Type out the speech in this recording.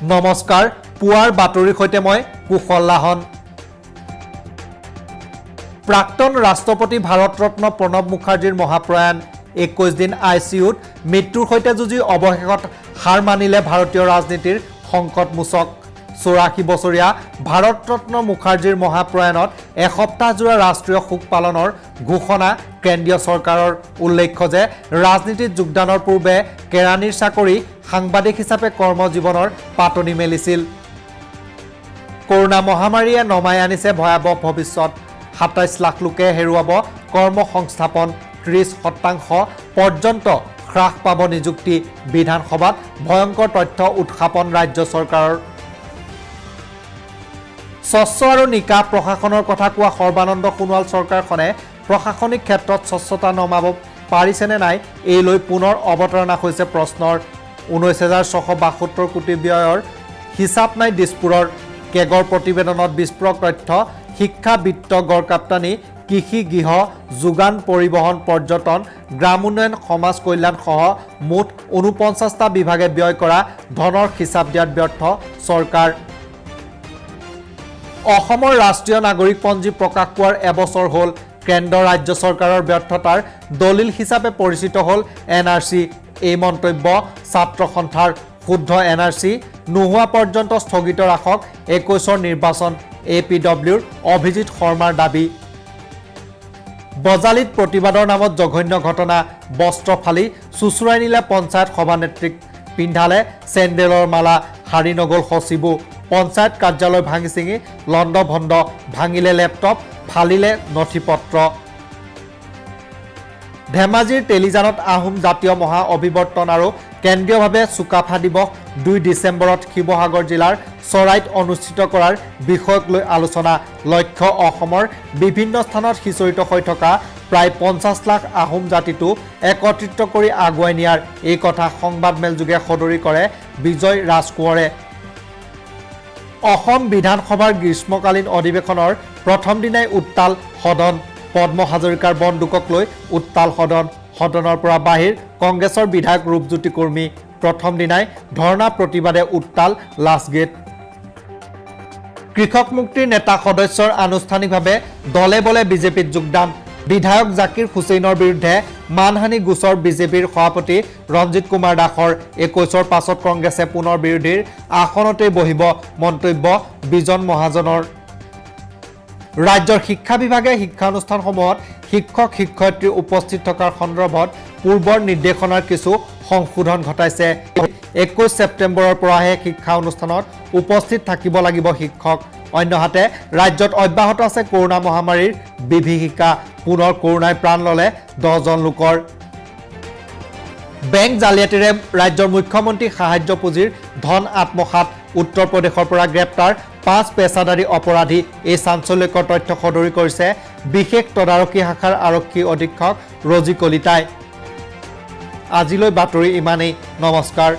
নমস্কাৰ পুৱাৰ বাতৰিৰ সৈতে মই কুশল লাহন প্ৰাক্তন ৰাষ্ট্ৰপতি ভাৰতৰত্ন প্ৰণৱ মুখাৰ্জীৰ মহাপ্ৰয়াণ 21 দিন আইচিইউত মৃত্যুৰ সৈতে যুঁজি অৱশেষত হাৰ মানিলে ভাৰতীয় ৰাজনীতিৰ সংকটমোচক 84 বছৰীয়া ভাৰতৰত্ন মুখাৰ্জীৰ মহাপ্ৰয়াণত এসপ্তাহজোৰা ৰাষ্ট্ৰীয় শোক পালনৰ ঘোষণা কেন্দ্ৰীয় চৰকাৰৰ উল্লেখ্য যে ৰাজনীতিত যোগদানৰ পূৰ্বে কেৰাণীৰ চাকৰি সাংবাদিক হিচাপে কৰ্মজীৱনৰ পাতনি মেলিছিল কৰোনা মহামাৰীয়ে নমাই আনিছে ভয়াৱহ ভৱিষ্যত 27 লাখ লোকে হেৰুৱাব কৰ্মসংস্থাপন 30% পৰ্যন্ত হ্ৰাস পাব নিযুক্তি বিধানসভাত ভয়ংকৰ তথ্য উত্থাপন ৰাজ্য চৰকাৰৰ স্বচ্ছ আৰু নিকা প্ৰশাসনৰ কথা কোৱা সৰ্বানন্দ সোণোৱাল চৰকাৰখনে প্ৰশাসনিক ক্ষেত্ৰত স্বচ্ছতা নমাব পাৰিছেনে নাই এই লৈ পুনৰ অৱতাৰণা হৈছে প্ৰশ্নৰ 19,672 কোটি ব্যয়ৰ হিচাপ নাই দিছপুৰৰ কেগৰ প্ৰতিবেদনত বিস্ফোৰক তথ্য শিক্ষা বিত্ত গড়কাপ্তানি কৃষি গৃহ যোগান পৰিবহন পৰ্যটন গ্ৰাম উন্নয়ন সমাজ কল্যাণ সহ মুঠ 49টা বিভাগে ব্যয় কৰা ধনৰ হিচাপ দিয়াত ব্যৰ্থ চৰকাৰ অসমৰ ৰাষ্ট্ৰীয় নাগৰিকপঞ্জী প্ৰকাশ পোৱাৰ এবছৰ হ'ল কেন্দ্ৰ ৰাজ্য চৰকাৰৰ ব্যৰ্থতাৰ দলিল হিচাপে পৰিচিত হ'ল এনআৰচি এই মন্তব্য ছাত্ৰ সন্থাৰ শুদ্ধ এনআৰচি নোহোৱা পৰ্যন্ত স্থগিত ৰাখক 21ৰ নিৰ্বাচন এপিডব্লিউৰ অভিজিত শৰ্মাৰ দাবী বজালিত প্ৰতিবাদৰ নামত জঘন্য ঘটনা বস্ত্ৰ ফালি চুচুৰাই নিলে পঞ্চায়ত সভানেত্ৰীক পিন্ধালে চেণ্ডেলৰ মালা হাৰি নগল সচিবো পঞ্চায়ত কাৰ্যালয় ভাঙি ছিঙি লণ্ড ভণ্ড ভাঙিলে লেপটপ ফালিলে নথিপত্ৰ ধেমাজিৰ তেলিজানত আহোম জাতীয় মহা অভিৱৰ্তন আৰু কেন্দ্ৰীয়ভাৱে চুকাফা দিৱস 2 ডিচেম্বৰত শিৱসাগৰ জিলাৰ চৰাইত অনুষ্ঠিত কৰাৰ বিষয়ক লৈ আলোচনা লক্ষ্য অসমৰ বিভিন্ন স্থানত সিঁচৰিত হৈ থকা প্ৰায় 50 লাখ আহোম জাতিটো একত্ৰিত কৰি আগুৱাই নিয়াৰ এই কথা সংবাদমেলযোগে সদৰি কৰে বিজয় ৰাজকোঁৱৰে অসম বিধানসভাৰ গ্ৰীষ্মকালীন অধিৱেশনৰ প্ৰথম দিনাই উত্তাল সদন পদ্ম হাজৰিকাৰ বন্দুকক লৈ উত্তাল সদনৰ পৰা বাহিৰ কংগ্ৰেছৰ বিধায়ক ৰূপজ্যোতি কৰ্মী প্ৰথম দিনাই ধৰ্ণা প্ৰতিবাদে উত্তাল লাষ্টগেট কৃষক মুক্তিৰ নেতা সদস্যৰ আনুষ্ঠানিকভাৱে দলে বলে বিজেপিত যোগদান বিধায়ক জাকিৰ হুছেইনৰ বিৰুদ্ধে মানহানি গোচৰ বিজেপিৰ সভাপতি ৰঞ্জিত কুমাৰ দাসৰ 21ৰ পাছত কংগ্ৰেছে পুনৰ বিৰোধীৰ আসনতেই বহিব মন্তব্য বিজন মহাজনৰ ৰাজ্যৰ শিক্ষা বিভাগে শিক্ষানুষ্ঠানসমূহত শিক্ষক শিক্ষয়িত্ৰী উপস্থিত থকাৰ সন্দৰ্ভত পূৰ্বৰ নিৰ্দেশনাৰ কিছু সংশোধন ঘটাইছে 21 ছেপ্টেম্বৰৰ পৰাহে শিক্ষা অনুষ্ঠানত উপস্থিত থাকিব লাগিব শিক্ষক অন্যহাতে ৰাজ্যত অব্যাহত আছে কৰোনা মহামাৰীৰ বিভীষিকা পুনৰ কৰোনাই প্ৰাণ ললে 10 জন লোকৰ বেংক জালিয়াতিৰে ৰাজ্যৰ মুখ্যমন্ত্ৰী সাহায্য পুঁজিৰ ধন আত্মসাৎ উত্তৰ প্ৰদেশৰ পৰা গ্ৰেপ্তাৰ 5 পেছাদাৰী অপৰাধী এই চাঞ্চল্যকৰ তথ্য সদৰি কৰিছে বিশেষ তদাৰকী শাখাৰ আৰক্ষী অধীক্ষক ৰজি কলিতাই আজিলৈ বাতৰি ইমানেই নমস্কাৰ